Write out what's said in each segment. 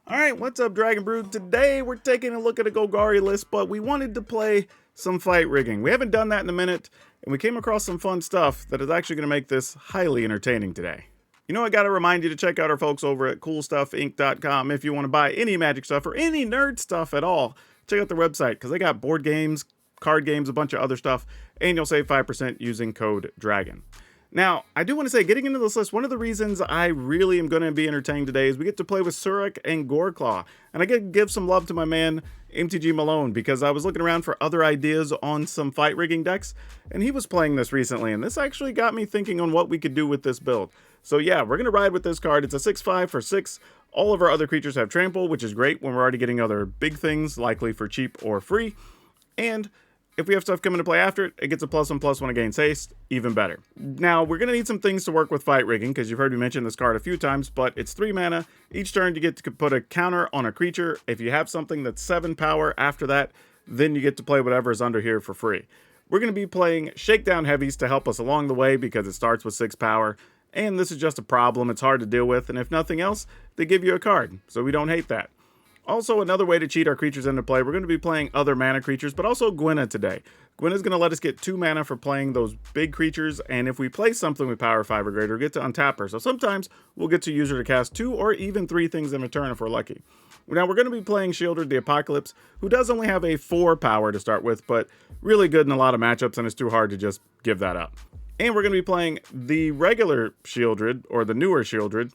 Alright, what's up, Dragon Brood? Today we're taking a look at a Golgari list, but we wanted to play some fight rigging. We haven't done that in a minute, and we came across some fun stuff that is actually going to make this highly entertaining today. You know, I gotta remind you to check out our folks over at coolstuffinc.com if you want to buy any Magic stuff or any nerd stuff at all. Check out the website, because they got board games, card games, a bunch of other stuff, and you'll save 5% using code DRAGON. Now, I do want to say, getting into this list, one of the reasons I really am going to be entertained today is we get to play with Surrak and Goreclaw. And I get to give some love to my man, MTG Malone, because I was looking around for other ideas on some fight rigging decks, and he was playing this recently, and this actually got me thinking on what we could do with this build. So yeah, we're going to ride with this card. It's a 6/5 for 6. All of our other creatures have trample, which is great when we're already getting other big things, likely for cheap or free. And if we have stuff coming to play after it, it gets a +1/+1 against haste, even better. Now, we're going to need some things to work with fight rigging, because you've heard me mention this card a few times, but it's 3 mana. Each turn you get to put a counter on a creature. If you have something that's 7 power after that, then you get to play whatever is under here for free. We're going to be playing Shakedown Heavies to help us along the way, because it starts with 6 power, and this is just a problem. It's hard to deal with, and if nothing else, they give you a card, so we don't hate that. Also, another way to cheat our creatures into play, we're going to be playing other mana creatures, but also Gwenna today. Gwenna is going to let us get 2 mana for playing those big creatures, and if we play something with power 5 or greater, we get to untap her. So sometimes we'll get to use her to cast 2 or even 3 things in return if we're lucky. Now, we're going to be playing Shieldred the Apocalypse, who does only have a 4 power to start with, but really good in a lot of matchups, and it's too hard to just give that up. And we're going to be playing the regular Shieldred, or the newer Shieldred,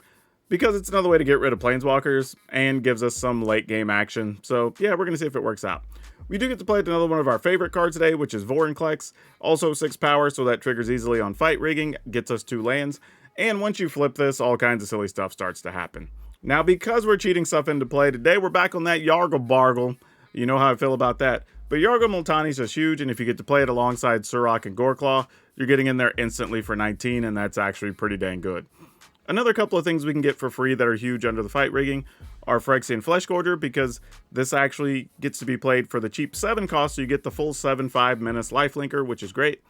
because it's another way to get rid of Planeswalkers and gives us some late game action. So yeah, we're going to see if it works out. We do get to play with another one of our favorite cards today, which is Vorinclex. Also 6 power, so that triggers easily on fight rigging, gets us 2 lands. And once you flip this, all kinds of silly stuff starts to happen. Now, because we're cheating stuff into play, today we're back on that Yargle Bargle. You know how I feel about that. But Yargle Multani is just huge, and if you get to play it alongside Surrak and Goreclaw, you're getting in there instantly for 19, and that's actually pretty dang good. Another couple of things we can get for free that are huge under the fight rigging are Phyrexian Fleshgorger, because this actually gets to be played for the cheap 7 cost, so you get the full 7/5 Menace Lifelinker, which is great.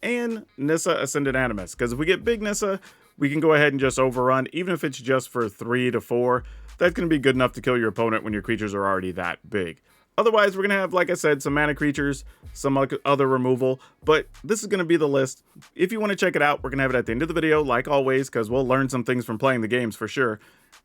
And Nissa Ascendant Animus, because if we get big Nissa, we can go ahead and just overrun, even if it's just for 3 to 4. That's going to be good enough to kill your opponent when your creatures are already that big. Otherwise, we're going to have, like I said, some mana creatures, some other removal, but this is going to be the list. If you want to check it out, we're going to have it at the end of the video, like always, because we'll learn some things from playing the games for sure.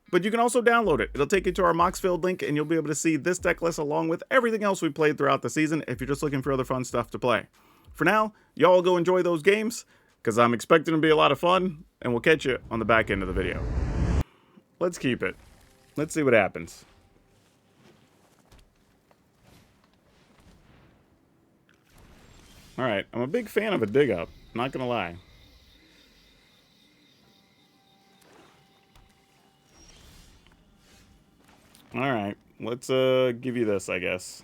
But you can also download it. It'll take you to our Moxfield link, and you'll be able to see this deck list along with everything else we played throughout the season if you're just looking for other fun stuff to play. For now, y'all go enjoy those games, because I'm expecting to be a lot of fun, and we'll catch you on the back end of the video. Let's keep it. Let's see what happens. Alright, I'm a big fan of a dig up, not gonna lie. Alright, let's give you this, I guess.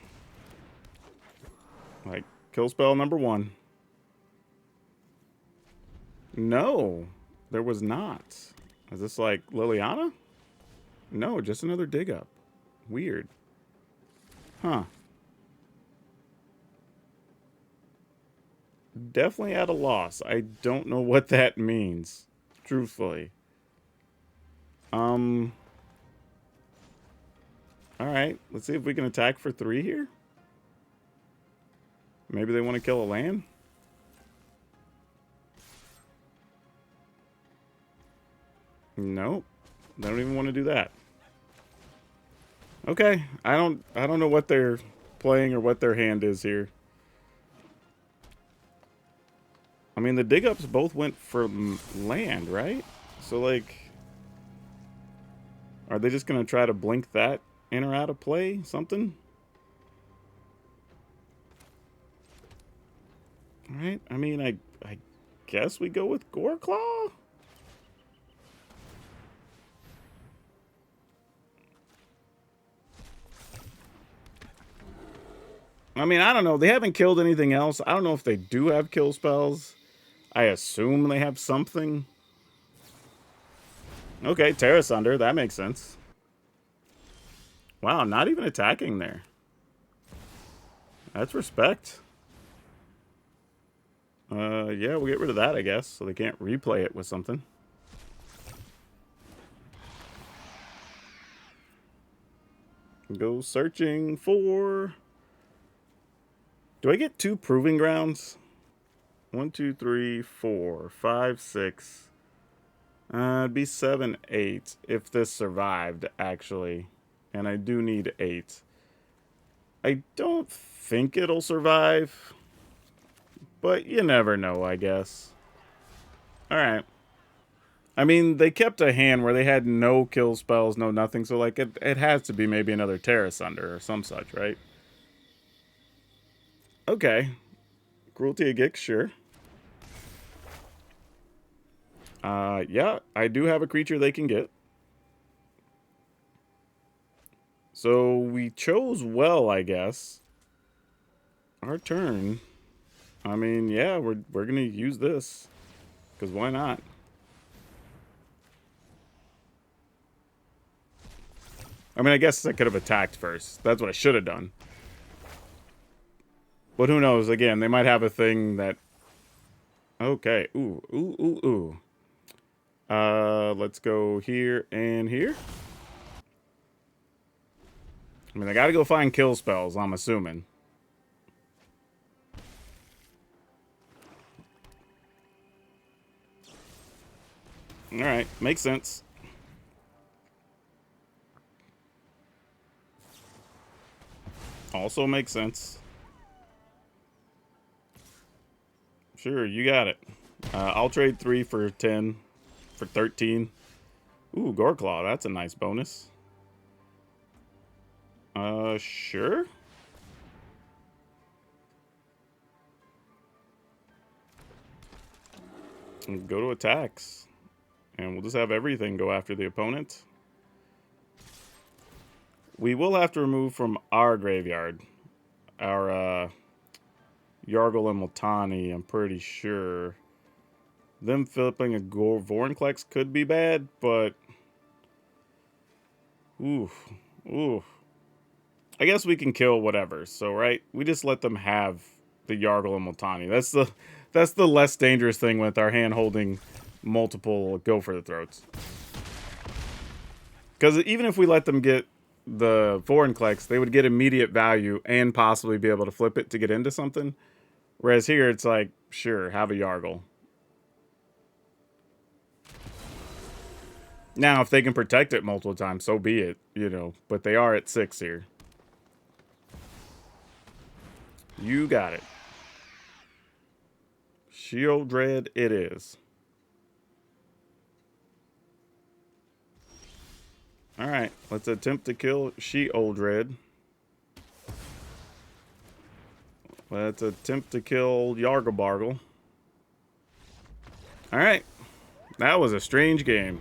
Like, kill spell number 1. No, there was not. Is this like Liliana? No, just another dig up. Weird. Huh. Definitely at a loss. I don't know what that means, truthfully. Alright, let's see if we can attack for 3 here. Maybe they want to kill a land? Nope. They don't even want to do that. Okay, I don't know what they're playing or what their hand is here. I mean, the dig ups both went for land, right? So, like, are they just going to try to blink that in or out of play? Something? Alright, I mean, I guess we go with Goreclaw? I mean, I don't know. They haven't killed anything else. I don't know if they do have kill spells. I assume they have something. Okay, Terra Sunder. That makes sense. Wow, not even attacking there. That's respect. Yeah, we'll get rid of that, I guess, so they can't replay it with something. Go searching for... Do I get 2 proving grounds? 1, 2, 3, 4, 5, 6. It'd be 7, 8 if this survived, actually. And I do need 8. I don't think it'll survive. But you never know, I guess. Alright. I mean, they kept a hand where they had no kill spells, no nothing. So, like, it has to be maybe another Terra Sunder or some such, right? Okay. Cruelty of Gix, sure. Yeah, I do have a creature they can get. So we chose well, I guess. Our turn. I mean, yeah, we're gonna use this. Because why not? I mean, I guess I could have attacked first. That's what I should have done. But who knows? Again, they might have a thing that... Okay. Ooh, ooh, ooh, ooh. Let's go here and here. I mean, I gotta go find kill spells, I'm assuming. Alright, makes sense. Also makes sense. Sure, you got it. I'll trade 3 for 10, for 13. Ooh, Goreclaw, that's a nice bonus. Sure. And go to attacks. And we'll just have everything go after the opponent. We will have to remove from our graveyard our Yargle and Multani, I'm pretty sure. Them flipping a Vorinclex could be bad, but... Oof. Oof. I guess we can kill whatever, so right? We just let them have the Yargle and Multani. That's the less dangerous thing with our hand holding multiple go for the throats. Because even if we let them get the Vorinclex, they would get immediate value and possibly be able to flip it to get into something. Whereas here, it's like, sure, have a Yargle. Now, if they can protect it multiple times, so be it, you know. But they are at 6 here. You got it. Sheoldred it is. Alright, let's attempt to kill Sheoldred. Let's attempt to kill Yargle. Alright. That was a strange game.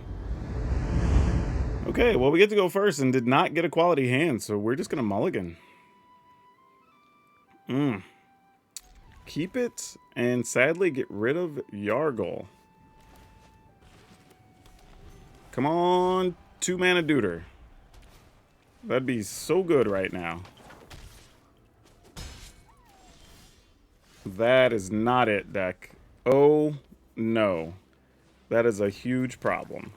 Okay, well, we get to go first and did not get a quality hand, so we're just going to mulligan. Keep it and sadly get rid of Yargle. Come on, 2-mana Duder. That'd be so good right now. That is not it, deck. Oh, no. That is a huge problem.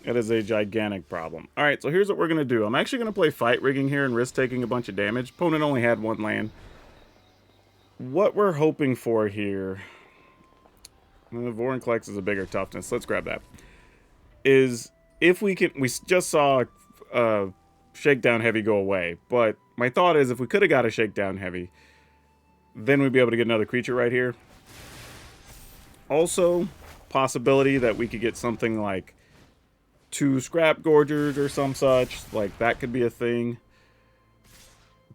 It is a gigantic problem. Alright, so here's what we're going to do. I'm actually going to play Fight Rigging here and risk taking a bunch of damage. Opponent only had 1 land. What we're hoping for here... The Vorinclex is a bigger toughness. Let's grab that. Is if we can... We just saw Shakedown Heavy go away. But my thought is if we could have got a Shakedown Heavy, then we'd be able to get another creature right here. Also, possibility that we could get something like 2 Scrap Gorgers or some such. Like, that could be a thing.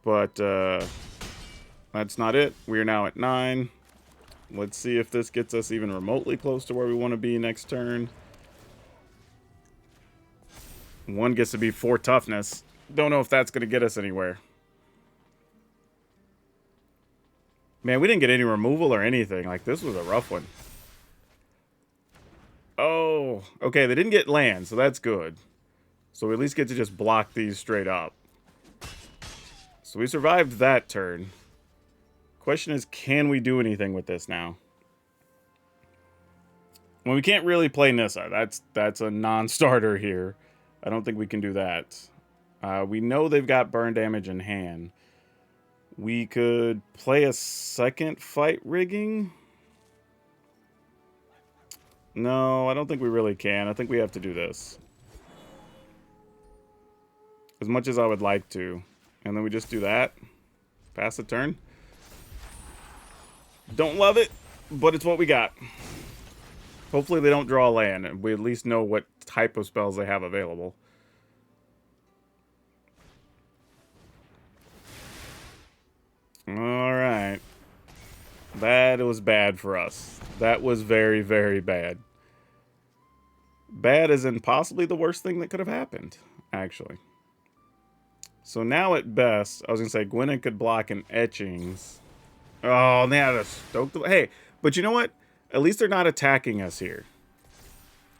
But, that's not it. We are now at 9. Let's see if this gets us even remotely close to where we want to be next turn. 1 gets to be 4 toughness. Don't know if that's going to get us anywhere. Man, we didn't get any removal or anything. Like, this was a rough one. Oh, okay, they didn't get land, so that's good. So we at least get to just block these straight up. So we survived that turn. Question is, can we do anything with this now? Well, we can't really play Nissa. That's a non-starter here. I don't think we can do that. We know they've got burn damage in hand. We could play a second Fight Rigging. No, I don't think we really can. I think we have to do this. As much as I would like to. And then we just do that. Pass the turn. Don't love it, but it's what we got. Hopefully they don't draw land, and we at least know what type of spells they have available. Alright. That was bad for us. That was very, very bad. Bad as in possibly the worst thing that could have happened, actually. So now at best, I was going to say Gwyneth could block an Etchings. Oh, they had a Stoke. Hey, but you know what? At least they're not attacking us here.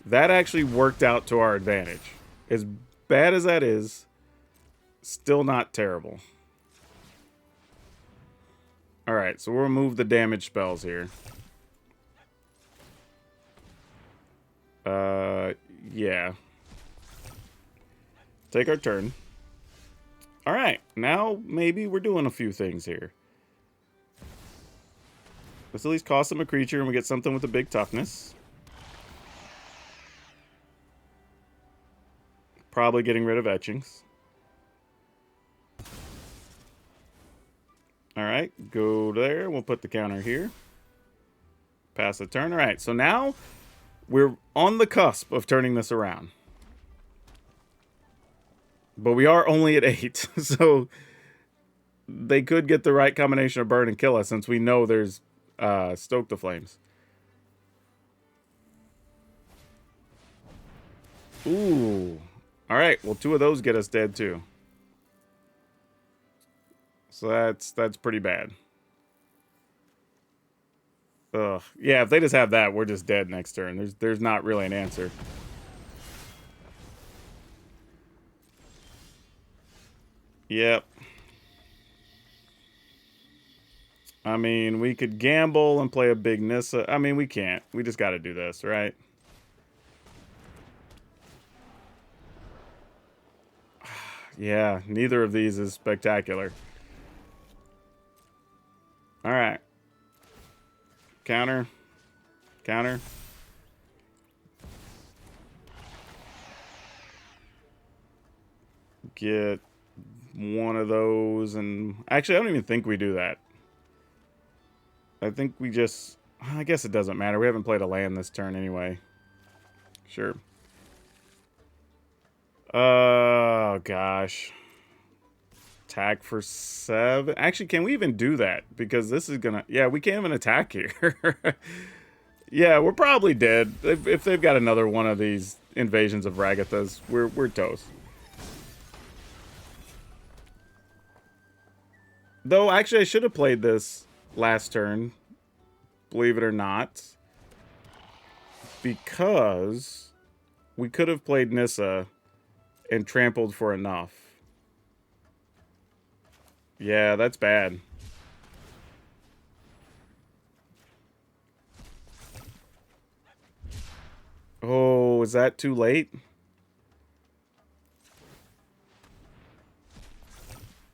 That actually worked out to our advantage. As bad as that is, still not terrible. Alright, so we'll remove the damage spells here. Yeah. Take our turn. Alright, now maybe we're doing a few things here. Let's at least cost them a creature and we get something with a big toughness. Probably getting rid of Etchings. Alright, go there. We'll put the counter here. Pass the turn. Alright, so now we're on the cusp of turning this around. But we are only at 8, so they could get the right combination of burn and kill us since we know there's Stoke the Flames. Ooh. Alright, well 2 of those get us dead too. So that's pretty bad. Ugh. Yeah, if they just have that, we're just dead next turn. There's not really an answer. Yep. I mean, we could gamble and play a big Nissa. I mean, we can't. We just got to do this, right? Yeah, neither of these is spectacular. All right. Counter. Counter. Get one of those, and actually I don't even think we do that. I think we just, I guess it doesn't matter. We haven't played a land this turn anyway. Sure. Oh gosh. Attack for 7. Actually, can we even do that? Because this is gonna, yeah, we can't even attack here. Yeah, we're probably dead. If they've got another one of these invasions of Ragathas, we're toast. Though, actually, I should have played this last turn, believe it or not, because we could have played Nissa and trampled for enough. Yeah, that's bad. Oh, is that too late?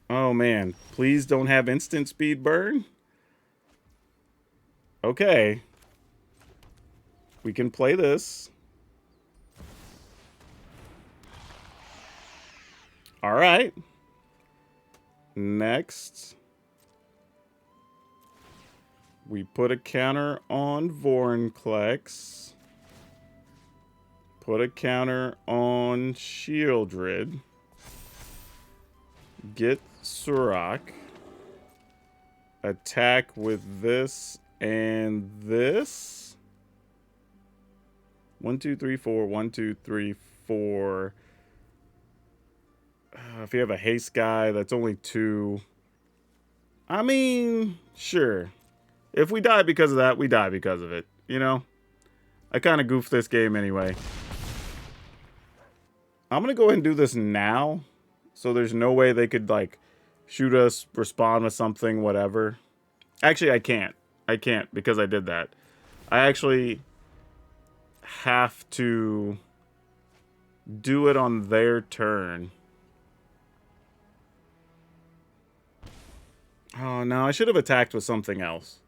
Oh man, please don't have instant speed burn. Okay. We can play this. All right. Next. We put a counter on Vorinclex. Put a counter on Shieldred. Get Surrak. Attack with this and this. 1, 2, 3, 4. 1, 2, 3, 4. If you have a haste guy, that's only 2. I mean, sure. If we die because of that, we die because of it. You know? I kind of goofed this game anyway. I'm going to go ahead and do this now. So there's no way they could, like, shoot us, respond with something, whatever. Actually, I can't. I can't because I did that. I actually have to do it on their turn. Oh, no, I should have attacked with something else.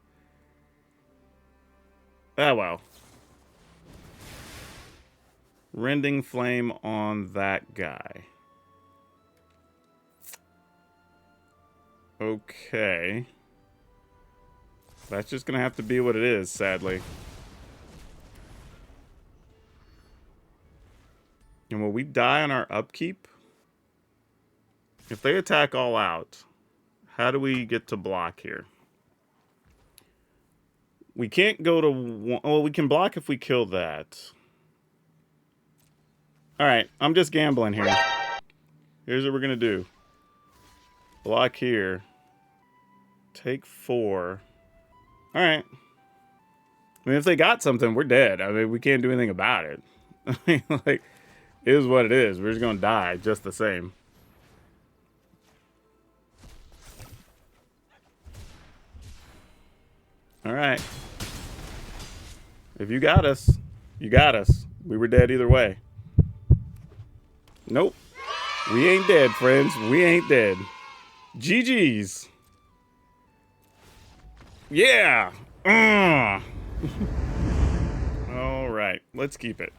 Ah, well. Rending Flame on that guy. Okay. That's just going to have to be what it is, sadly. And will we die on our upkeep? If they attack all out, how do we get to block here? We can't go to one. Oh, we can block if we kill that. Alright, I'm just gambling here. Here's what we're going to do. Block here. Take 4. Alright. I mean, if they got something, we're dead. I mean, we can't do anything about it. I mean, like, it is what it is. We're just going to die just the same. Alright. If you got us, you got us. We were dead either way. Nope. We ain't dead, friends. We ain't dead. GG's. Yeah. All right. Let's keep it.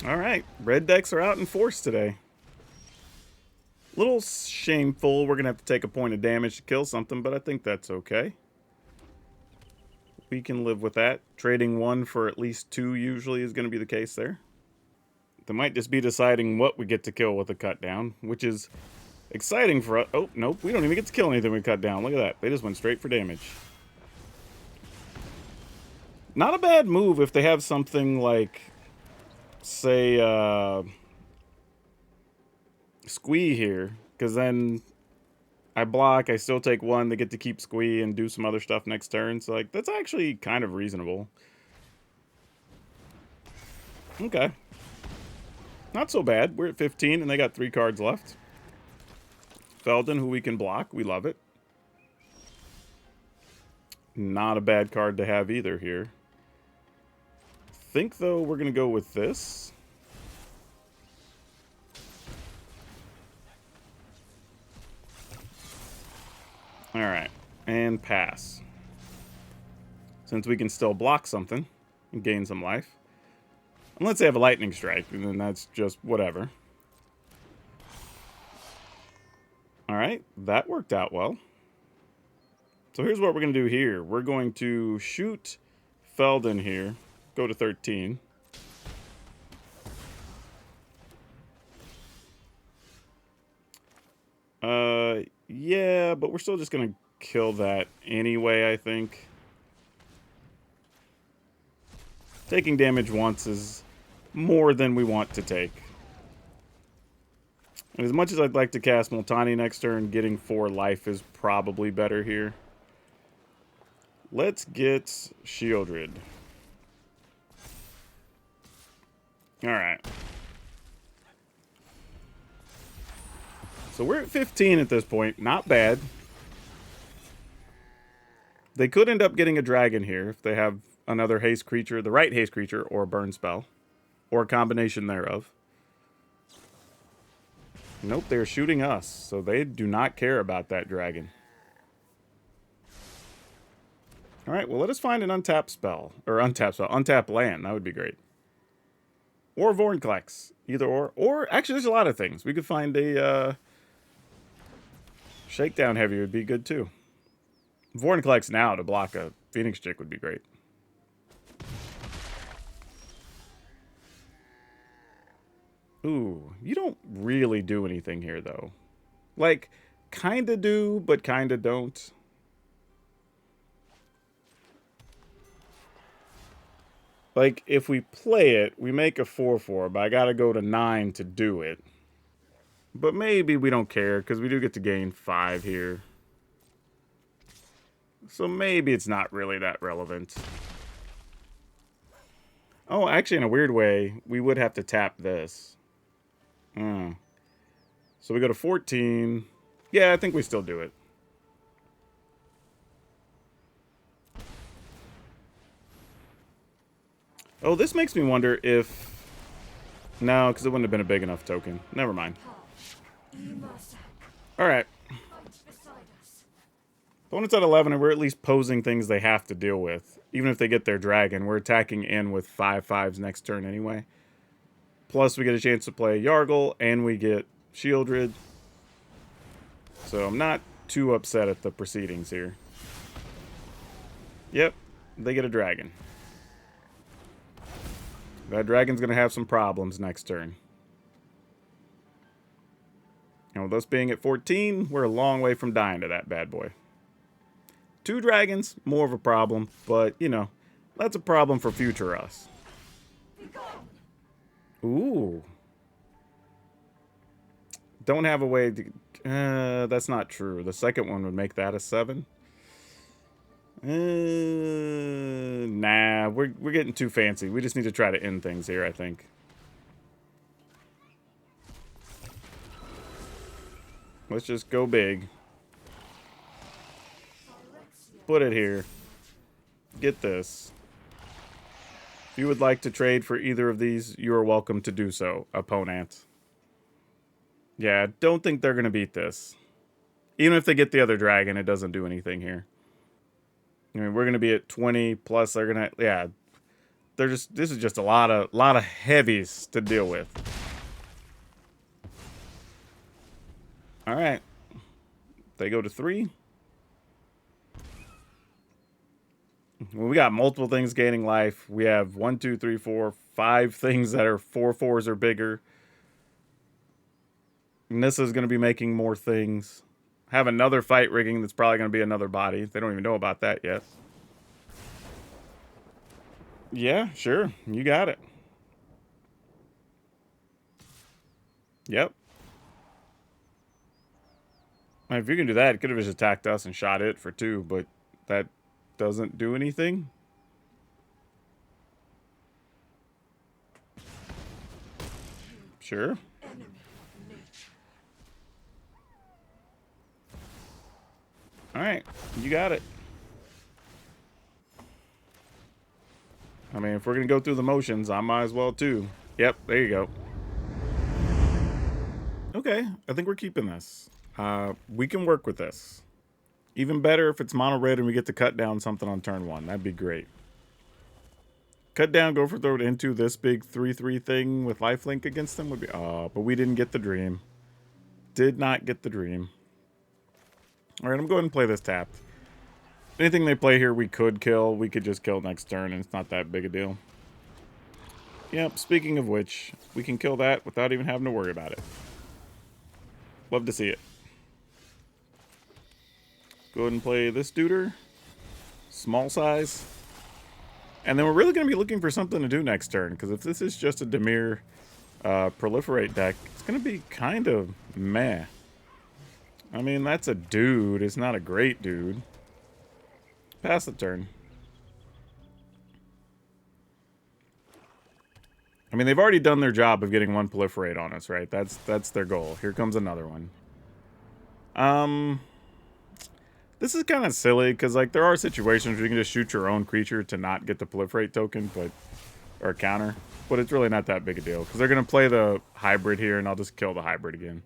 All right. Red decks are out in force today. Little shameful. We're going to have to take a point of damage to kill something, but I think that's okay. We can live with that. Trading 1 for at least 2 usually is going to be the case there. They might just be deciding what we get to kill with a cut down, which is exciting for us. Oh, nope. We don't even get to kill anything we cut down. Look at that. They just went straight for damage. Not a bad move if they have something like, say, Squee here. Because then I block, I still take 1, they get to keep Squee and do some other stuff next turn. So, like, that's actually kind of reasonable. Okay. Not so bad. We're at 15, and they got 3 cards left. Feldon, who we can block. We love it. Not a bad card to have either here. Think, though, we're going to go with this. Alright. And pass. Since we can still block something and gain some life. Unless they have a lightning strike, and then that's just whatever. Alright, that worked out well. So here's what we're going to do here. We're going to shoot Feldon here. Go to 13. Yeah, but we're still just going to kill that anyway, I think. Taking damage once is more than we want to take. And as much as I'd like to cast Multani next turn, getting 4 life is probably better here. Let's get Shieldred. Alright. So we're at 15 at this point. Not bad. They could end up getting a dragon here if they have another haste creature, the right haste creature, or a burn spell. Or a combination thereof. Nope, they're shooting us, so they do not care about that dragon. Alright, well, let us find an untapped spell. Or untapped spell. Untapped land. That would be great. Or Vorinclex. Either or. Or, actually, there's a lot of things. We could find a, Shakedown Heavy would be good, too. Vorinclex now to block a Phoenix Chick would be great. Ooh, you don't really do anything here, though. Like, kinda do, but kinda don't. Like, if we play it, we make a 4/4, but I gotta go to 9 to do it. But maybe we don't care, because we do get to gain 5 here. So maybe it's not really that relevant. Oh, actually, in a weird way, we would have to tap this. So we go to 14. Yeah, I think we still do it. Oh, this makes me wonder if No, because it wouldn't have been a big enough token. Never mind. Alright. Opponent's at 11, and we're at least posing things they have to deal with. Even if they get their dragon, we're attacking in with 5/5s next turn anyway. Plus, we get a chance to play Yargle, and we get Shieldred. So I'm not too upset at the proceedings here. Yep, they get a dragon. That dragon's going to have some problems next turn. And with us being at 14, we're a long way from dying to that bad boy. 2 dragons, more of a problem, but, you know, that's a problem for future us. Ooh. Don't have a way to... that's not true. The second one would make that a 7. Nah, we're getting too fancy. We just need to try to end things here, I think. Let's just go big. Put it here. Get this. If you would like to trade for either of these, you are welcome to do so, opponent. Yeah, don't think they're going to beat this. Even if they get the other dragon, it doesn't do anything here. I mean, we're going to be at 20, plus they're going to... Yeah, they're just... This is just a lot of heavies to deal with. Alright. They go to 3. Well, we got multiple things gaining life. We have 1, 2, 3, 4, 5 things that are 4/4s or bigger. Nissa's going to be making more things. Have another fight rigging that's probably going to be another body. They don't even know about that yet. Yeah, sure. You got it. Yep. If you can do that, it could have just attacked us and shot it for 2, but that doesn't do anything. Sure. Alright, you got it. I mean, if we're going to go through the motions, I might as well too. Yep, there you go. Okay, I think we're keeping this. We can work with this. Even better if it's mono red and we get to cut down something on turn 1. That'd be great. Cut down, go for throw it into this big 3/3 thing with lifelink against them would be... but we didn't get the dream. Did not get the dream. Alright, I'm going to play this tapped. Anything they play here we could kill. We could just kill next turn and it's not that big a deal. Yep, speaking of which, we can kill that without even having to worry about it. Love to see it. Go ahead and play this duder. Small size. And then we're really going to be looking for something to do next turn. Because if this is just a Dimir proliferate deck, it's going to be kind of meh. I mean, that's a dude. It's not a great dude. Pass the turn. I mean, they've already done their job of getting 1 proliferate on us, right? That's their goal. Here comes another one. This is kind of silly, because, like, there are situations where you can just shoot your own creature to not get the proliferate token, but... Or counter. But it's really not that big a deal, because they're going to play the hybrid here, and I'll just kill the hybrid again.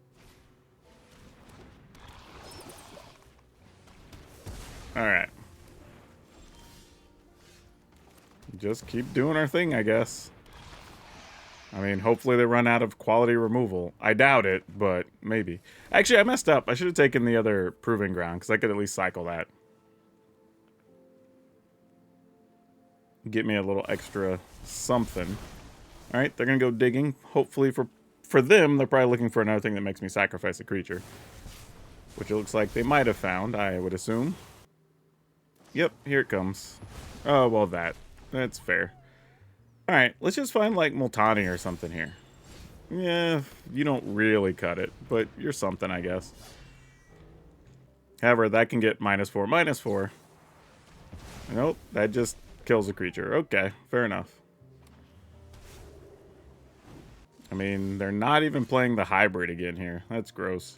Alright. Just keep doing our thing, I guess. I mean, hopefully they run out of quality removal. I doubt it, but maybe. Actually, I messed up. I should have taken the other Proving Ground, because I could at least cycle that. Get me a little extra something. Alright, they're going to go digging. Hopefully for them, they're probably looking for another thing that makes me sacrifice a creature. Which it looks like they might have found, I would assume. Yep, here it comes. Oh, well, that's fair. Alright, let's just find, like, Multani or something here. Yeah, you don't really cut it, but you're something, I guess. However, that can get -4/-4. Nope, that just kills a creature. Okay, fair enough. I mean, they're not even playing the hybrid again here. That's gross.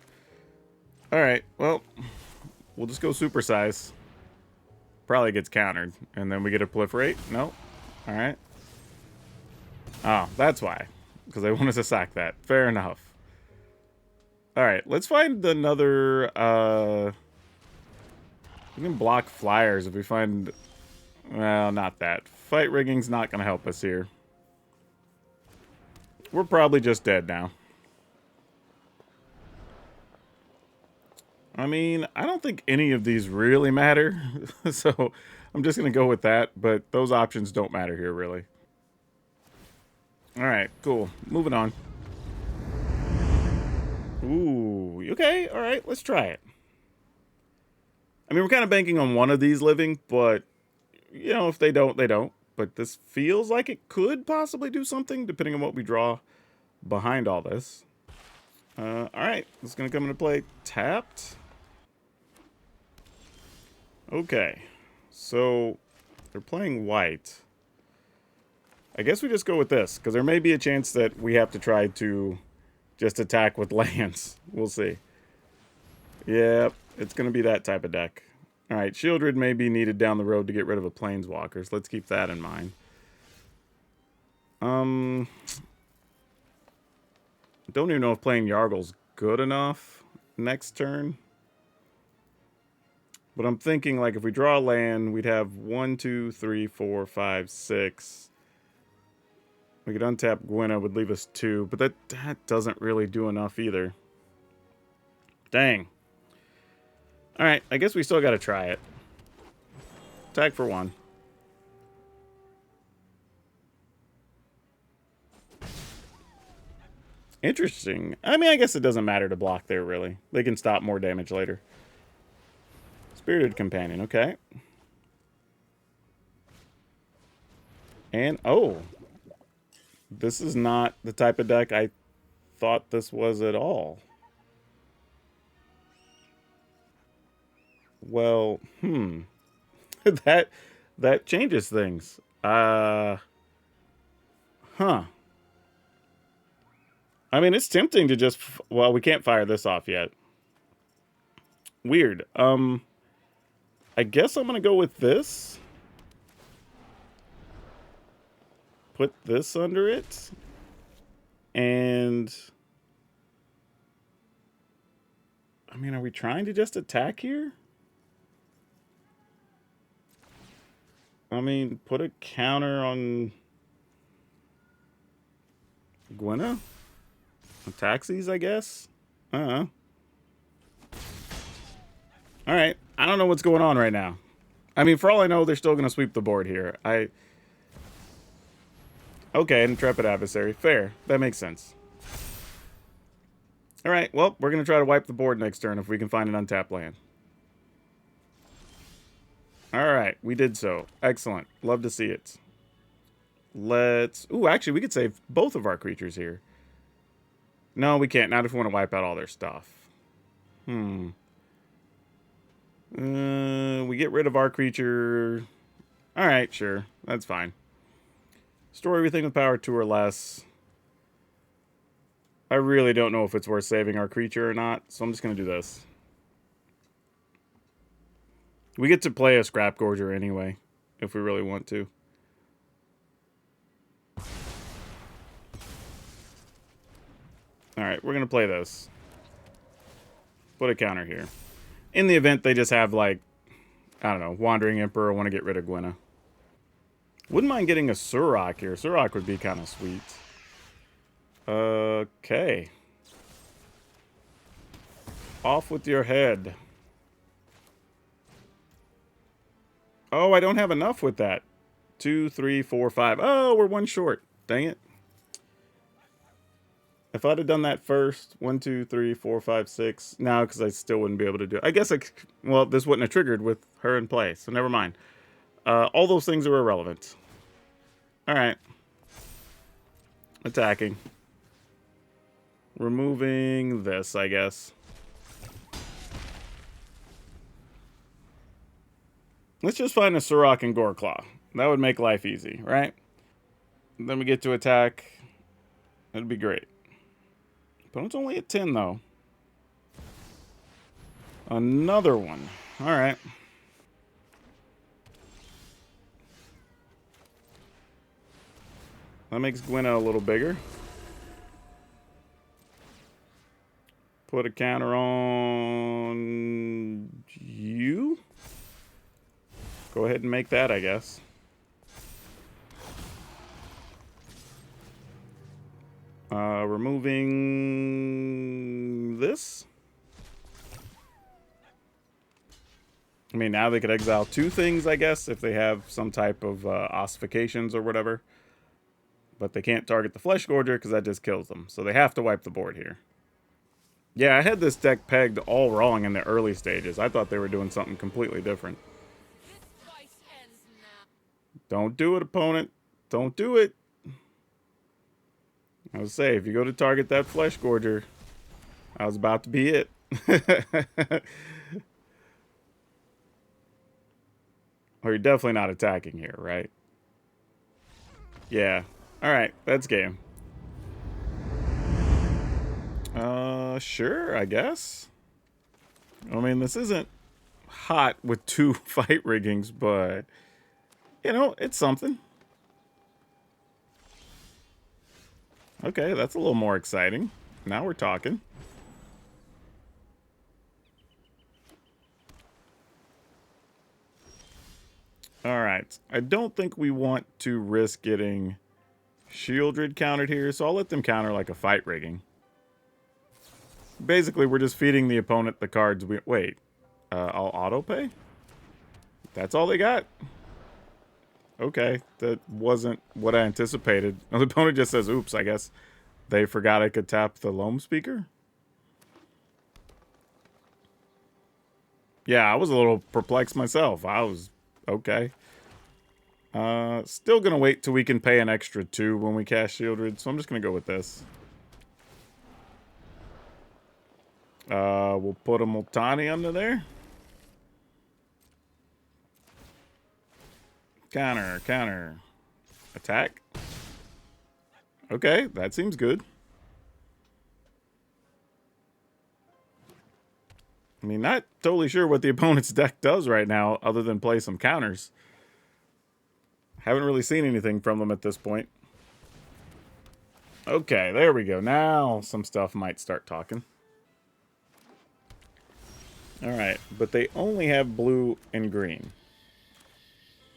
Alright, well, we'll just go supersize. Probably gets countered. And then we get a proliferate. Nope. Alright. Oh, that's why. because I wanted to sack that. Fair enough. Alright, let's find another, we can block flyers if we find, well, not that. Fight rigging's not going to help us here. We're probably just dead now. I mean, I don't think any of these really matter, so I'm just going to go with that, but those options don't matter here, really. Alright, cool. Moving on. Ooh, okay, alright, let's try it. I mean, we're kind of banking on one of these living, but, you know, if they don't, they don't. But this feels like it could possibly do something, depending on what we draw behind all this. Alright, this is going to come into play tapped. Okay, so they're playing white. I guess we just go with this, because there may be a chance that we have to try to just attack with lands. We'll see. Yep, it's going to be that type of deck. Alright, Shieldred may be needed down the road to get rid of a Planeswalker, so let's keep that in mind. Don't even know if playing Yargle's good enough next turn. But I'm thinking, like, if we draw a land, we'd have 1, 2, 3, 4, 5, 6. We could untap Gwenna, would leave us 2, but that doesn't really do enough either. Dang. Alright, I guess we still gotta try it. Tag for 1. Interesting. I mean, I guess it doesn't matter to block there, really. They can stop more damage later. Spirited Companion, okay. And, oh. This is not the type of deck I thought this was at all. Well, that changes things. Huh. I mean, it's tempting to just, well, we can't fire this off yet. Weird. I guess I'm going to go with this. Put this under it. And I mean, are we trying to just attack here? I mean, put a counter on Gwenna? Taxis, I guess? Alright. I don't know what's going on right now. I mean, for all I know, they're still going to sweep the board here. Okay, Intrepid Adversary. Fair. That makes sense. Alright, well, we're going to try to wipe the board next turn if we can find an untapped land. Alright, we did so. Excellent. Love to see it. Let's... Ooh, actually, we could save both of our creatures here. No, we can't. Not if we want to wipe out all their stuff. We get rid of our creature. Alright, sure. That's fine. Store everything with power 2 or less. I really don't know if it's worth saving our creature or not, so I'm just going to do this. We get to play a Scrap Gorger anyway, if we really want to. Alright, we're going to play this. Put a counter here. In the event they just have, like, I don't know, Wandering Emperor, want to get rid of Gwenna. Wouldn't mind getting a Surrak here. Surrak would be kind of sweet. Okay. Off with your head. Oh, I don't have enough with that. 2, 3, 4, 5. Oh, we're one short. Dang it. If I'd have done that first, 1, 2, 3, 4, 5, 6. No, because I still wouldn't be able to do it. I guess, well, this wouldn't have triggered with her in play, so never mind. All those things are irrelevant. Alright. Attacking. Removing this, I guess. Let's just find a Surrak and Goreclaw. That would make life easy, right? Then we get to attack. That'd be great. Opponent's only at 10, though. Another one. Alright. That makes Gwenna a little bigger. Put a counter on you. Go ahead and make that, I guess. Removing this. I mean, now they could exile 2 things, I guess, if they have some type of ossifications or whatever. But they can't target the Flesh Gorger because that just kills them. So they have to wipe the board here. Yeah, I had this deck pegged all wrong in the early stages. I thought they were doing something completely different. Don't do it, opponent. Don't do it. I was say, if you go to target that Flesh Gorger, I was about to be it. Oh, you're definitely not attacking here, right? Yeah. Alright, that's game. Sure, I guess. I mean, this isn't hot with 2 fight riggings, but, you know, it's something. Okay, that's a little more exciting. Now we're talking. Alright, I don't think we want to risk getting Shieldred countered here, so I'll let them counter like a fight rigging. Basically, we're just feeding the opponent the cards we... Wait, I'll auto-pay? That's all they got? Okay, that wasn't what I anticipated. The opponent just says, oops, I guess they forgot I could tap the Loam Speaker? Yeah, I was a little perplexed myself. I was... okay. Still gonna wait till we can pay an extra 2 when we cast Shieldred, so I'm just gonna go with this. We'll put a Multani under there. Counter, counter. Attack. Okay, that seems good. I mean, not totally sure what the opponent's deck does right now, other than play some counters. Haven't really seen anything from them at this point. Okay, there we go. Now some stuff might start talking. Alright, but they only have blue and green.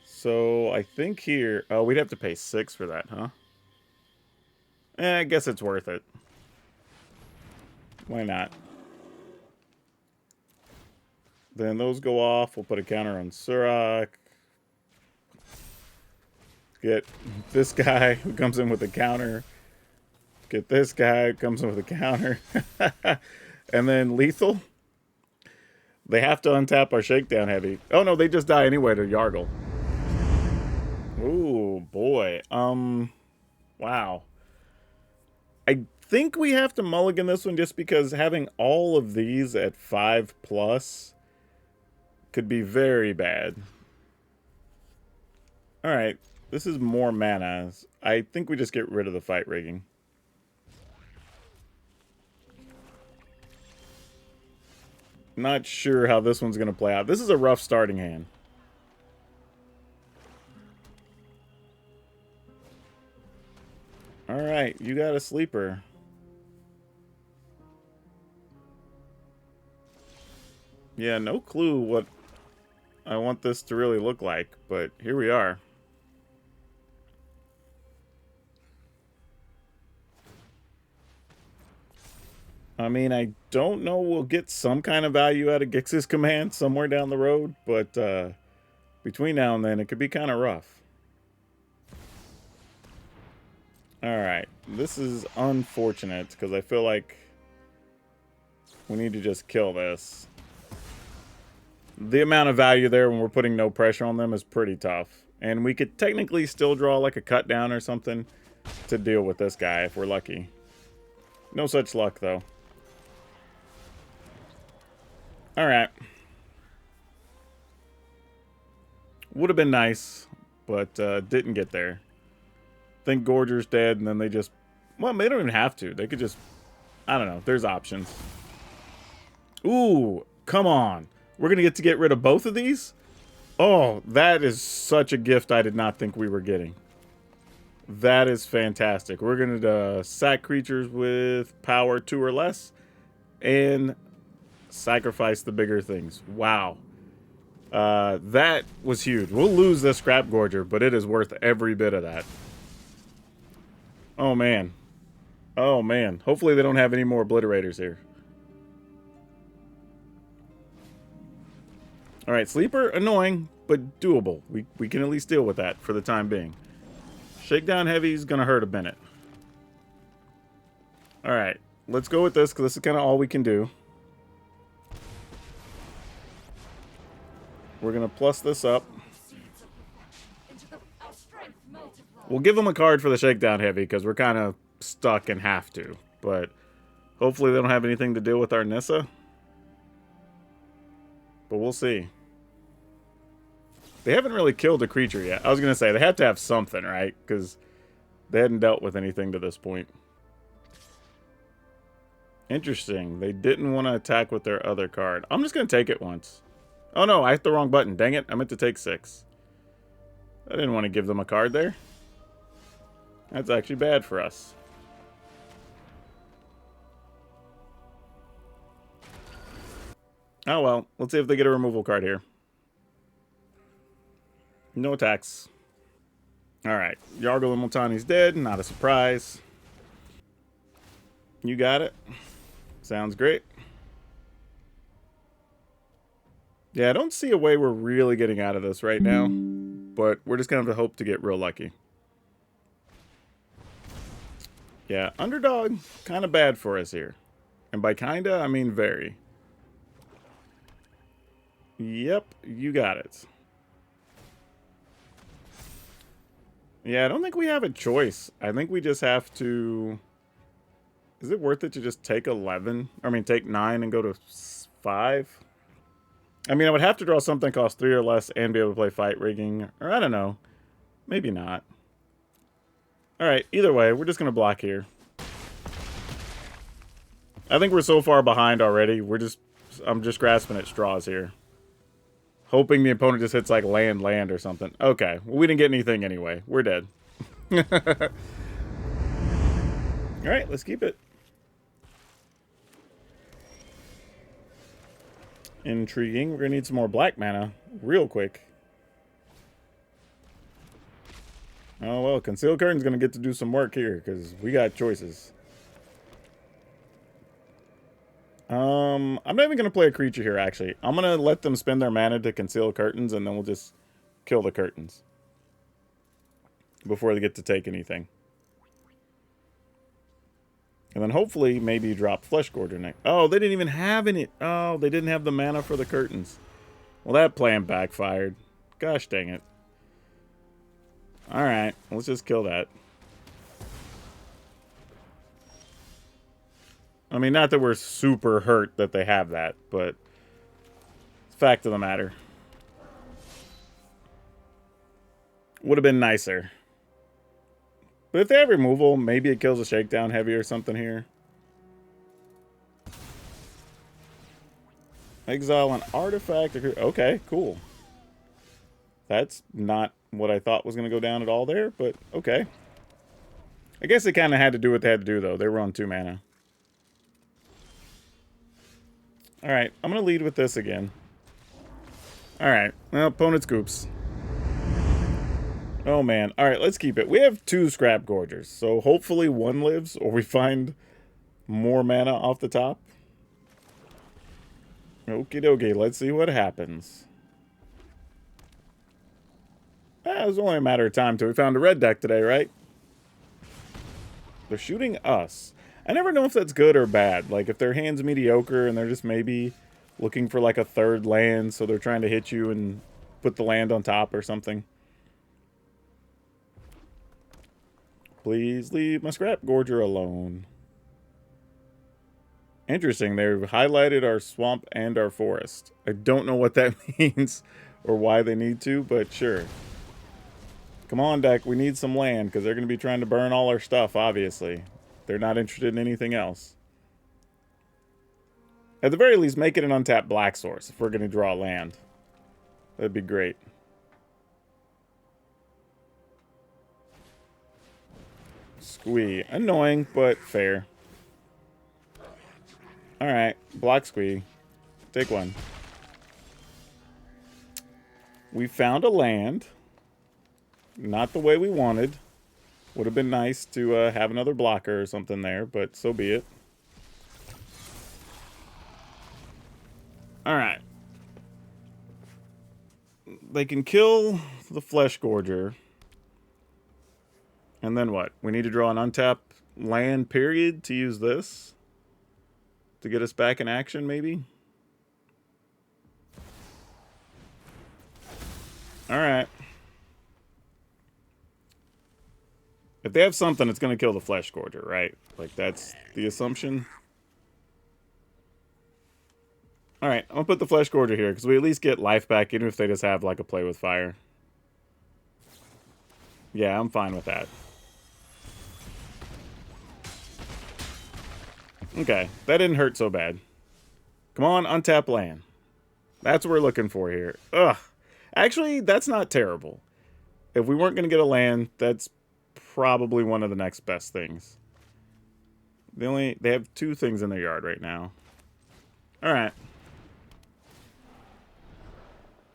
So I think here... Oh, we'd have to pay 6 for that, huh? I guess it's worth it. Why not? Then those go off. We'll put a counter on Surrak. Get this guy who comes in with a counter. Get this guy who comes in with a counter. And then lethal. They have to untap our Shakedown Heavy. Oh no, they just die anyway to Yargle. Ooh, boy. Wow. I think we have to mulligan this one just because having all of these at 5+ could be very bad. Alright, this is more mana. I think we just get rid of the fight rigging. Not sure how this one's going to play out. This is a rough starting hand. Alright, you got a sleeper. Yeah, no clue what I want this to really look like, but here we are. I mean, I don't know. We'll get some kind of value out of Gix's command somewhere down the road, but between now and then, it could be kind of rough. Alright, this is unfortunate, because I feel like we need to just kill this. The amount of value there when we're putting no pressure on them is pretty tough. And we could technically still draw like a cut down or something to deal with this guy if we're lucky. No such luck, though. Alright. Would have been nice, but didn't get there. Think Gorger's dead, and then they just... Well, they don't even have to. They could just... I don't know. There's options. Ooh, come on. We're going to get rid of both of these? Oh, that is such a gift I did not think we were getting. That is fantastic. We're going to sack creatures with power 2 or less. and sacrifice the bigger things. Wow. That was huge. We'll lose this Scrap Gorger, but it is worth every bit of that. Oh, man. Oh, man. Hopefully they don't have any more obliterators here. Alright, Sleeper, annoying, but doable. We can at least deal with that for the time being. Shakedown Heavy is going to hurt a minute. Alright, let's go with this, because this is kind of all we can do. We're going to plus this up. We'll give them a card for the Shakedown Heavy, because we're kind of stuck and have to. But hopefully they don't have anything to deal with our Nissa. But we'll see. They haven't really killed a creature yet. I was going to say, they have to have something, right? Because they hadn't dealt with anything to this point. Interesting. They didn't want to attack with their other card. I'm just going to take it once. Oh no, I hit the wrong button. Dang it. I meant to take 6. I didn't want to give them a card there. That's actually bad for us. Oh well. Let's see if they get a removal card here. No attacks. Alright. Yargle and Multani's dead. Not a surprise. You got it. Sounds great. Yeah, I don't see a way we're really getting out of this right now. But we're just going to have to hope to get real lucky. Yeah, underdog, kind of bad for us here. And by kinda, I mean very. Yep, you got it. Yeah, I don't think we have a choice. I think we just have to... Is it worth it to just take 11? I mean, take 9 and go to 5? I mean, I would have to draw something cost 3 or less and be able to play Fight Rigging. Or I don't know. Maybe not. Alright, either way, we're just going to block here. I think we're so far behind already. I'm just grasping at straws here. Hoping the opponent just hits like land or something. Okay, well, we didn't get anything anyway. We're dead. Alright, let's keep it. Intriguing. We're going to need some more black mana real quick. Oh, well, Concealed Curtain's going to get to do some work here because we got choices. I'm not even going to play a creature here, actually. I'm going to let them spend their mana to conceal curtains, and then we'll just kill the curtains before they get to take anything. And then hopefully maybe drop Flesh Gorger next. Oh, they didn't even have any. Oh, they didn't have the mana for the curtains. Well, that plan backfired. Gosh dang it. Alright, let's just kill that. I mean, not that we're super hurt that they have that, but fact of the matter. Would have been nicer. But if they have removal, maybe it kills a Shakedown Heavy or something here. Exile an artifact. Okay, cool. That's not what I thought was going to go down at all there, but okay. I guess they kind of had to do what they had to do, though. They were on 2 mana. Alright, I'm going to lead with this again. Alright, well, opponent scoops. Oh, man. Alright, let's keep it. We have 2 Scrap Gorgers, so hopefully one lives, or we find more mana off the top. Okie dokie, let's see what happens. It was only a matter of time till we found a red deck today, right? They're shooting us. I never know if that's good or bad. Like, if their hand's mediocre and they're just maybe looking for, like, a 3rd land, so they're trying to hit you and put the land on top or something. Please leave my Scrap Gorger alone. Interesting, they've highlighted our swamp and our forest. I don't know what that means or why they need to, but sure. Come on, deck, we need some land, because they're going to be trying to burn all our stuff, obviously. They're not interested in anything else. At the very least, make it an untapped black source if we're going to draw land. That'd be great. Squee. Annoying, but fair. Alright, block squee. Take one. We found a land. Not the way we wanted. Would have been nice to have another blocker or something there, but so be it. Alright. They can kill the Flesh Gorger. And then what? We need to draw an untapped land, period, to use this. To get us back in action, maybe? Alright. If they have something, it's going to kill the Flesh Gorger, right? Like, that's the assumption. Alright, I'm going to put the Flesh Gorger here, because we at least get life back, even if they just have, like, a play with fire. Yeah, I'm fine with that. Okay, that didn't hurt so bad. Come on, untap land. That's what we're looking for here. Ugh. Actually, that's not terrible. If we weren't going to get a land, that's probably one of the next best things. They have 2 things in their yard right now. Alright.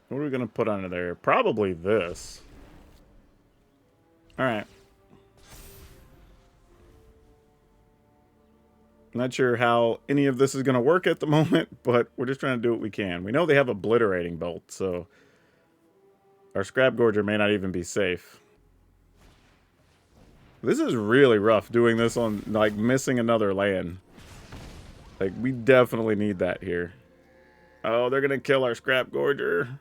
What are we going to put under there? Probably this. Alright. Not sure how any of this is going to work at the moment, but we're just trying to do what we can. We know they have Obliterating Bolt, so our Scrap Gorger may not even be safe. This is really rough doing this on, like, missing another land. Like, we definitely need that here. Oh, they're going to kill our Scrap Gorger.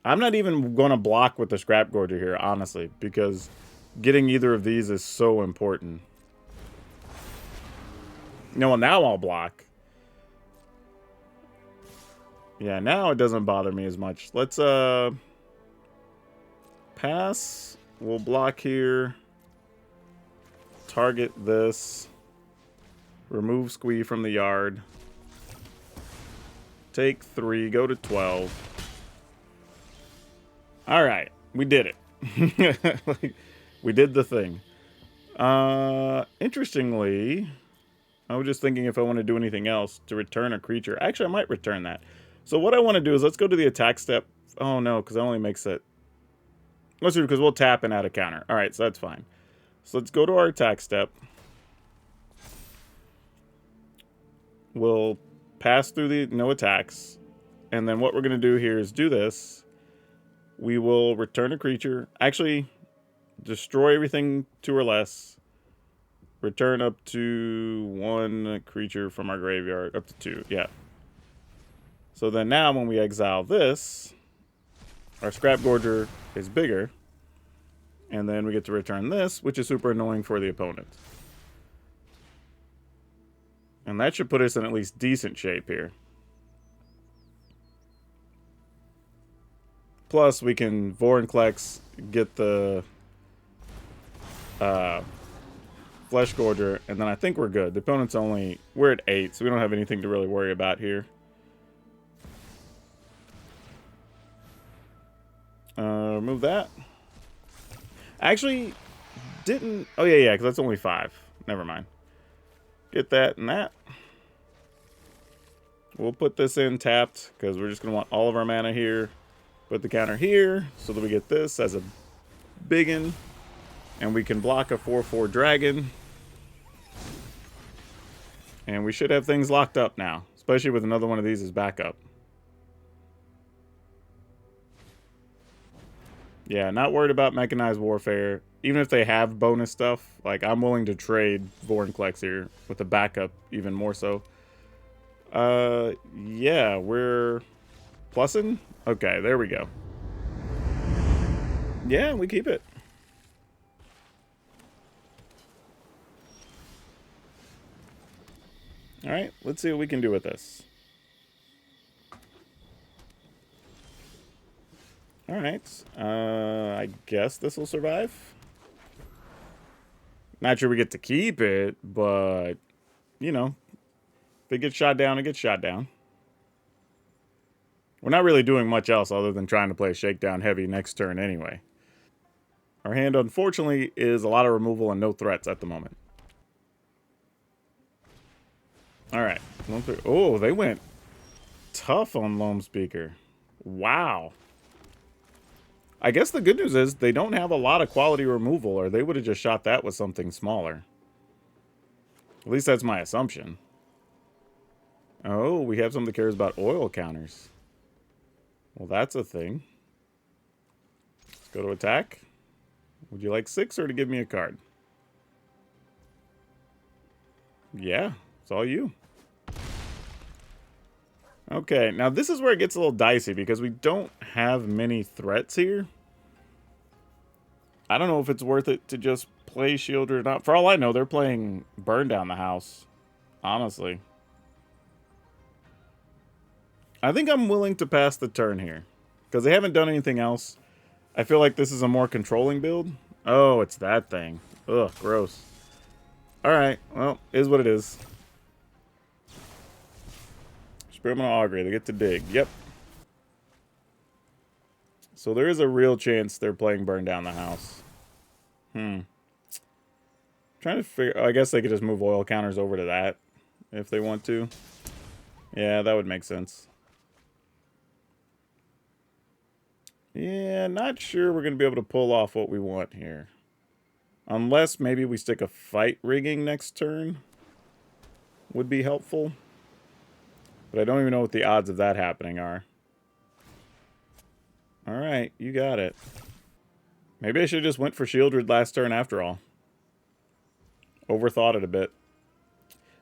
I'm not even going to block with the Scrap Gorger here, honestly, because getting either of these is so important. No, well, now I'll block. Yeah, now it doesn't bother me as much. Let's, pass. We'll block here. Target this. Remove Squee from the yard. Take 3, go to 12. Alright, we did it. Like, we did the thing. Interestingly, I was just thinking if I want to do anything else to return a creature. Actually, I might return that. So what I want to do is let's go to the attack step. Oh no, because that only makes it... Let's do it because we'll tap and add a counter. Alright, so that's fine. So let's go to our attack step. We'll pass through the no attacks. And then what we're going to do here is do this. We will return a creature. Actually, destroy everything 2 or less. Return up to 1 creature from our graveyard. Up to 2, yeah. So then now when we exile this, our Scrap Gorger is bigger. And then we get to return this, which is super annoying for the opponent. And that should put us in at least decent shape here. Plus, we can Vorinclex, get the Flesh Gorger, and then I think we're good. The opponent's only... We're at 8, so we don't have anything to really worry about here. Remove that. Actually, didn't... Oh, yeah, because that's only 5. Never mind. Get that and that. We'll put this in tapped, because we're just going to want all of our mana here. Put the counter here, so that we get this as a biggin. And we can block a 4/4 dragon. And we should have things locked up now, especially with another one of these as backup. Yeah, not worried about Mechanized Warfare. Even if they have bonus stuff, like, I'm willing to trade Vorinclex here with a backup, even more so. Yeah, we're plussing? Okay, there we go. Yeah, we keep it. Alright, let's see what we can do with this. Alright, I guess this will survive. Not sure we get to keep it, but, you know, if it gets shot down, it gets shot down. We're not really doing much else other than trying to play Shakedown heavy next turn anyway. Our hand, unfortunately, is a lot of removal and no threats at the moment. Alright. Oh, they went tough on Loam Speaker. Wow. I guess the good news is they don't have a lot of quality removal, or they would have just shot that with something smaller. At least that's my assumption. Oh, we have something that cares about oil counters. Well, that's a thing. Let's go to attack. Would you like 6 or to give me a card? Yeah, it's all you. Okay, now this is where it gets a little dicey because we don't have many threats here. I don't know if it's worth it to just play Shield or not. For all I know, they're playing Burn Down the House. Honestly. I think I'm willing to pass the turn here. Because they haven't done anything else. I feel like this is a more controlling build. Oh, it's that thing. Ugh, gross. Alright, well, is what it is. Experimental Augury, they get to dig. Yep. So there is a real chance they're playing Burn Down the House. Trying to figure... I guess they could just move oil counters over to that. If they want to. Yeah, that would make sense. Yeah, not sure we're going to be able to pull off what we want here. Unless maybe we stick a Fight Rigging next turn. Would be helpful. But I don't even know what the odds of that happening are. Alright, you got it. Maybe I should have just went for Shieldred last turn after all. Overthought it a bit.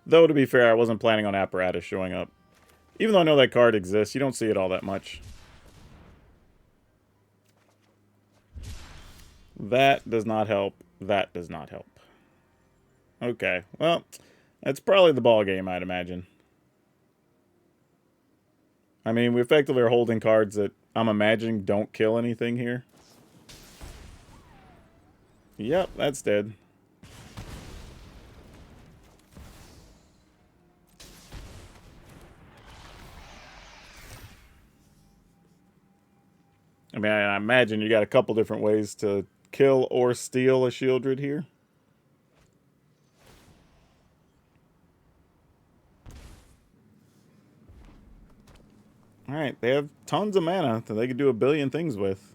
Though, to be fair, I wasn't planning on Apparatus showing up. Even though I know that card exists, you don't see it all that much. That does not help. That does not help. Okay, well, that's probably the ball game, I'd imagine. I mean, we effectively are holding cards that I'm imagining don't kill anything here. Yep, that's dead. I mean, I imagine you got a couple different ways to kill or steal a Shieldred here. Alright, they have tons of mana that they could do a billion things with.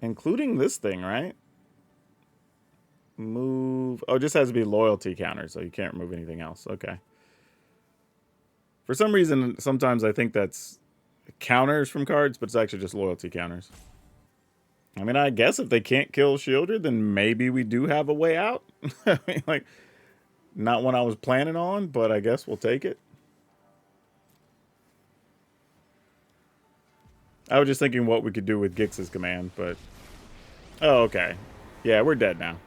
Including this thing, right? Move... Oh, it just has to be loyalty counters, so you can't remove anything else. Okay. For some reason, sometimes I think that's counters from cards, but it's actually just loyalty counters. I mean, I guess if they can't kill Shieldred, then maybe we do have a way out. I mean, like, not one I was planning on, but I guess we'll take it. I was just thinking what we could do with Gix's command, but... Oh, okay. Yeah, we're dead now.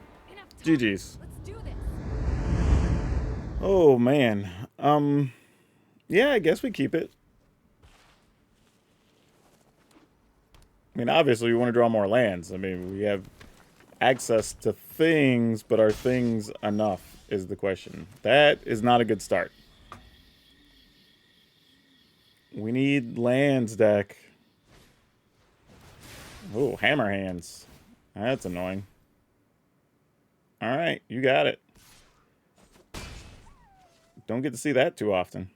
GG's. Let's do this. Oh, man. Yeah, I guess we keep it. I mean, obviously, we want to draw more lands. I mean, we have access to things, but are things enough is the question. That is not a good start. We need lands, deck. Oh, hammer hands. That's annoying. Alright, you got it. Don't get to see that too often.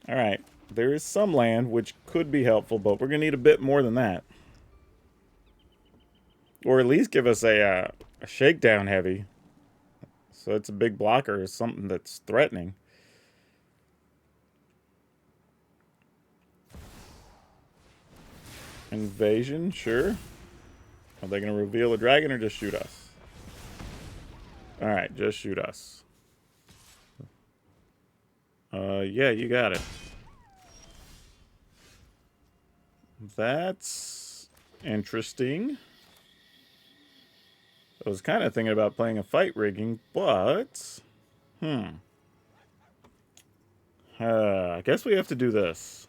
Alright, there is some land which could be helpful, but we're going to need a bit more than that. Or at least give us a shakedown heavy. So it's a big blocker or something that's threatening. Invasion, sure. Are they going to reveal a dragon or just shoot us? Alright, just shoot us. Yeah, you got it. That's interesting. I was kind of thinking about playing a Fight Rigging, but... I guess we have to do this.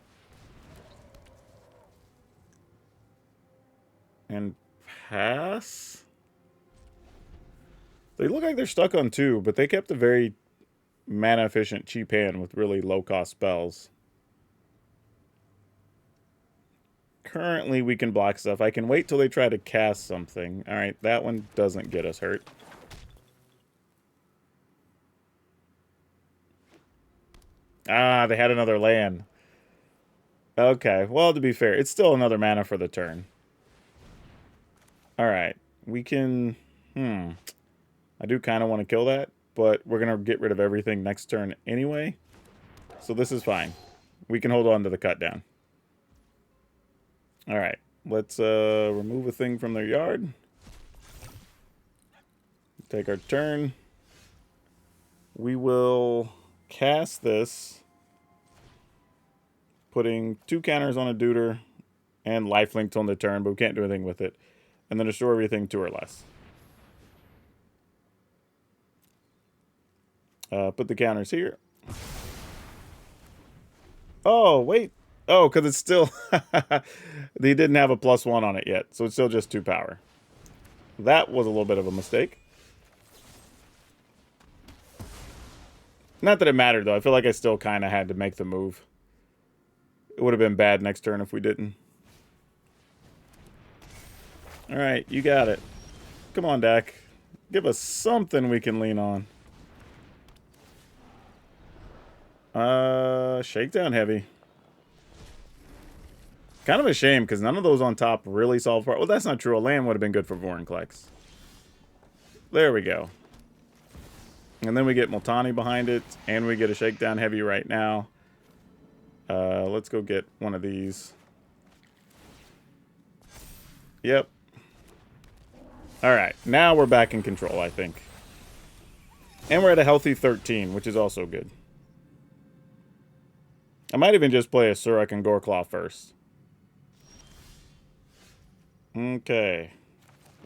And pass? They look like they're stuck on 2, but they kept a very mana-efficient, cheap hand with really low-cost spells. Currently, we can block stuff. I can wait till they try to cast something. Alright, that one doesn't get us hurt. Ah, they had another land. Okay, well, to be fair, it's still another mana for the turn. Alright, we can... I do kind of want to kill that, but we're going to get rid of everything next turn anyway. So this is fine. We can hold on to the cut down. Alright, let's remove a thing from their yard. Take our turn. We will cast this, putting 2 counters on a Deuter and lifelink on the turn, but we can't do anything with it. And then destroy everything 2 or less. Put the counters here. Oh, wait. Oh, because it's still... They didn't have a +1 on it yet, so it's still just 2 power. That was a little bit of a mistake. Not that it mattered, though. I feel like I still kind of had to make the move. It would have been bad next turn if we didn't. Alright, you got it. Come on, deck. Give us something we can lean on. Shakedown heavy. Kind of a shame, because none of those on top really solve for... Well, that's not true. A land would have been good for Vorinclex. There we go. And then we get Multani behind it, and we get a Shakedown heavy right now. Let's go get one of these. Yep. Alright, now we're back in control, I think. And we're at a healthy 13, which is also good. I might even just play a Surrak and Goreclaw first. Okay.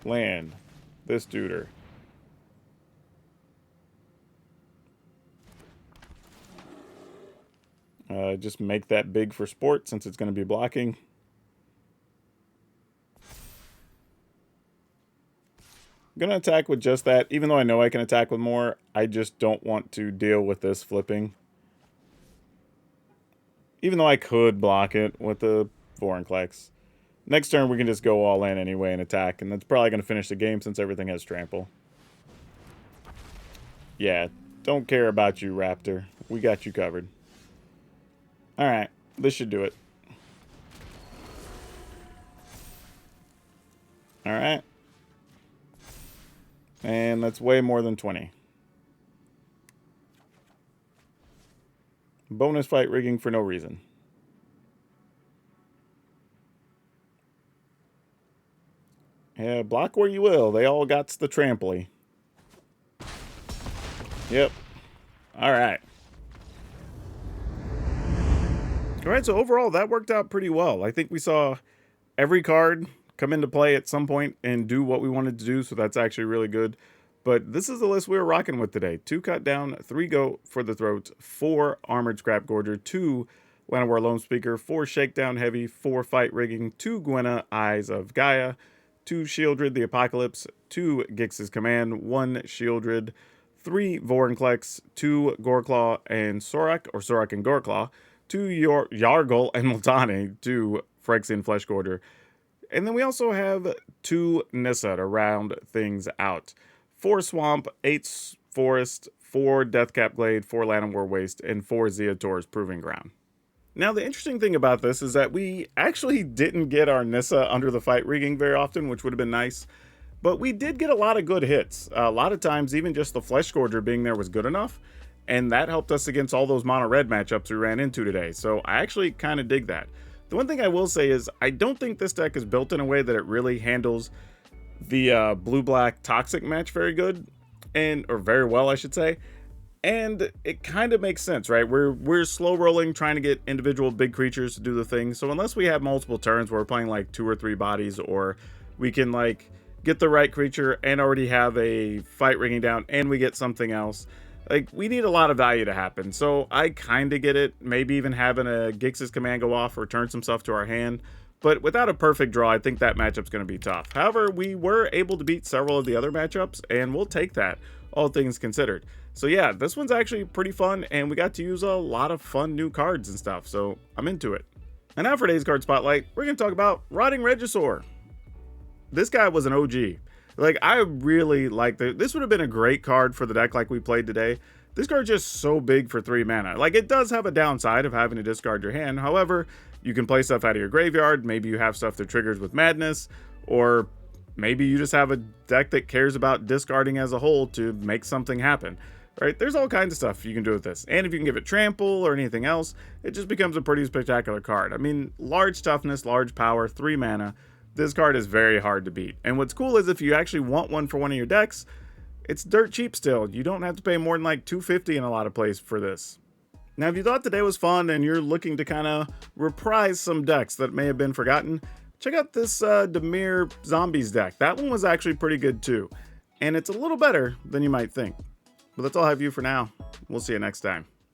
Land. This Deuter. Just make that big for sport since it's going to be blocking. I'm going to attack with just that. Even though I know I can attack with more, I just don't want to deal with this flipping. Even though I could block it with the Vorinclex. Next turn we can just go all in anyway and attack. And that's probably going to finish the game since everything has trample. Yeah, don't care about you, Raptor. We got you covered. Alright, this should do it. Alright. And that's way more than 20. Bonus fight rigging for no reason. Yeah, block where you will. They all got the tramply. Yep. Alright. Alright, so overall that worked out pretty well. I think we saw every card come into play at some point and do what we wanted to do, so that's actually really good. But this is the list we were rocking with today. 2 cut down, 3 go for the throat, 4 armored scrap gorger, 2 Llanowar Loam Speaker, 4 shakedown heavy, 4 fight rigging, 2 Gwenna Eyes of Gaia, 2 Shieldred the Apocalypse, 2 Gix's Command, 1 Shieldred, 3 Vorinclex, 2 Goreclaw and Surrak, or Surrak and Goreclaw, 2 Yargle and Multani, 2 Phyrexian Flesh Gorger. And then we also have 2 Nissa to round things out. 4 Swamp, 8 Forest, 4 Deathcap Glade, 4 Llanowar Waste, and 4 Zeator's Proving Ground. Now, the interesting thing about this is that we actually didn't get our Nissa under the fight rigging very often, which would have been nice. But we did get a lot of good hits. A lot of times, even just the Flesh Gorger being there was good enough. And that helped us against all those mono red matchups we ran into today. So I actually kind of dig that. The one thing I will say is I don't think this deck is built in a way that it really handles the blue-black Toxic match very good, or very well, I should say. And it kind of makes sense, right? We're slow rolling, trying to get individual big creatures to do the thing. So unless we have multiple turns where we're playing like 2 or 3 bodies, or we can like get the right creature and already have a fight rigging down and we get something else, like we need a lot of value to happen. So I kind of get it. Maybe even having a Gix's Command go off or turn some stuff to our hand. But without a perfect draw, I think that matchup's going to be tough. However, we were able to beat several of the other matchups, and we'll take that, all things considered. So yeah, this one's actually pretty fun, and we got to use a lot of fun new cards and stuff, so I'm into it. And now for today's card spotlight, we're going to talk about Rotting Regisaur. This guy was an OG. Like, I really liked it. This would have been a great card for the deck like we played today. This card's just so big for 3 mana. Like, it does have a downside of having to discard your hand. However, you can play stuff out of your graveyard. Maybe you have stuff that triggers with Madness, or maybe you just have a deck that cares about discarding as a whole to make something happen. Right? There's all kinds of stuff you can do with this. And if you can give it trample or anything else, it just becomes a pretty spectacular card. I mean, large toughness, large power, 3 mana. This card is very hard to beat. And what's cool is if you actually want one for one of your decks, it's dirt cheap still. You don't have to pay more than like $250 in a lot of places for this. Now, if you thought today was fun and you're looking to kind of reprise some decks that may have been forgotten, check out this Dimir Zombies deck. That one was actually pretty good too. And it's a little better than you might think. But that's all I have for you for now. We'll see you next time.